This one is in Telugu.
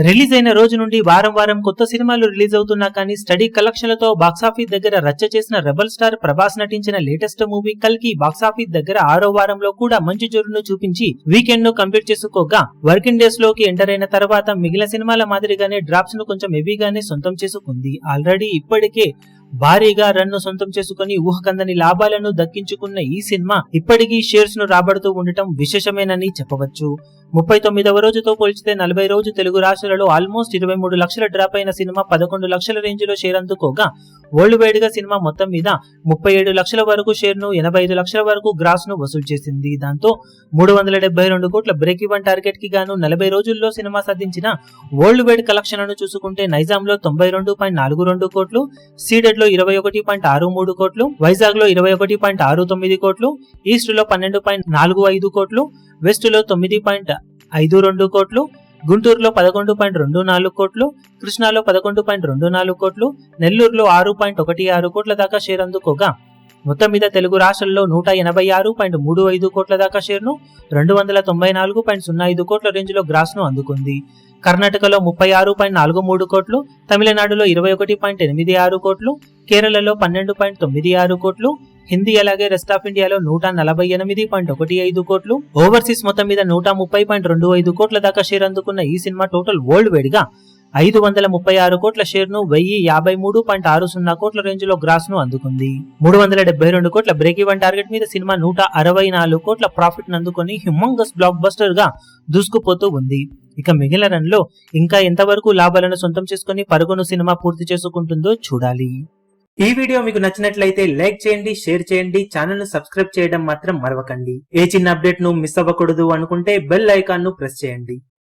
రిలీజ్ అయిన రోజు నుండి వారం వారం కొత్త సినిమాలు రిలీజ్ అవుతున్నా కానీ స్టడీ కలెక్షన్లతో బాక్సాఫీస్ దగ్గర రచ్చ చేసిన రెబల్ స్టార్ ప్రభాస్ నటించిన లేటెస్ట్ మూవీ కల్కి బాక్సాఫీస్ దగ్గర 6వ వారంలో కూడా మంచి జోరును చూపించి వీకెండ్ ను కంప్లీట్ చేసుకోగా వర్కింగ్ డేస్ లోకి ఎంటర్ అయిన తర్వాత మిగిలిన సినిమాల మాదిరిగానే డ్రాప్స్ ను కొంచెం హెవీగానే సొంతం చేసుకుంది. ఆల్రెడీ ఇప్పటికే భారీగా రన్ ను సొంతం చేసుకుని ఊహకందని లాభాలను దక్కించుకున్న ఈ సినిమా ఇప్పటికీ షేర్స్ ను రాబడుతూ ఉండటం విశేషమేనని చెప్పవచ్చు. 39వ రోజుతో పోల్చితే 40 రోజు తెలుగు రాష్ట్రాలలో ఆల్మోస్ట్ 23 లక్షల డ్రాప్ అయిన సినిమా 11 లక్షల రేంజ్ లో షేర్ అందుకోగా వరల్డ్ వైడ్ గా సినిమా మొత్తం మీద 37 లక్షల వరకు షేర్ ను 85 లక్షల వరకు గ్రాస్ ను వసూలు చేసింది. దాంతో 372 కోట్ల బ్రేక్ ఈవెన్ టార్గెట్ కి గాను 40 రోజుల్లో సినిమా సాధించిన వరల్డ్ వైడ్ కలెక్షన్లను చూసుకుంటే నైజాం లో 92.42 కోట్లు, సీడెడ్ లో 21.63 కోట్లు, వైజాగ్ లో 21.69 కోట్లు, ఈస్ట్ లో 12.45 కోట్లు, వెస్ట్ లో 9.52 కోట్లు, గుంటూరులో 11.24 కోట్లు, కృష్ణాలో 11.24 కోట్లు, నెల్లూరులో 6.16 కోట్ల దాకా షేర్ అందుకోగా మొత్తం మీద తెలుగు రాష్ట్రాల్లో 186.35 కోట్ల దాకా షేర్ ను 294.05 కోట్ల రేంజ్ లో గ్రాస్ ను అందుకుంది. కర్ణాటకలో 36.43 కోట్లు, తమిళనాడులో 21.86 కోట్లు, కేరళలో 12.96 కోట్లు, హిందీ అలాగే రెస్ట్ ఆఫ్ ఇండియాలో 148.15 కోట్లు, ఓవర్సీస్ మొత్తం మీద 130.25 కోట్ల దాకా షేర్ అందుకున్న ఈ సినిమా టోటల్ వరల్డ్ వైడ్ గా 536 కోట్ల షేర్ ను 1053.60 కోట్ల రేంజ్ లో గ్రాస్ ను అందుకుంది. 372 కోట్ల బ్రేక్ ఈవెన్ టార్గెట్ మీద సినిమా 164 కోట్ల ప్రాఫిట్ ను అందుకుని హ్యూమంగస్ బ్లాక్ బస్టర్ గా దూసుకుపోతూ ఉంది. ఇక మిగిలిన రన్ లో ఇంకా ఎంతవరకు లాభాలను సొంతం చేసుకుని పరుగును సినిమా పూర్తి చేసుకుంటుందో చూడాలి. ఈ వీడియో మీకు నచ్చినట్లయితే లైక్ చేయండి, షేర్ చేయండి, ఛానల్ ను సబ్స్క్రైబ్ చేయడం మాత్రం మరవకండి. ఏ చిన్న అప్డేట్ ను మిస్ అవ్వకూడదు అనుకుంటే బెల్ ఐకాన్ ను ప్రెస్ చేయండి.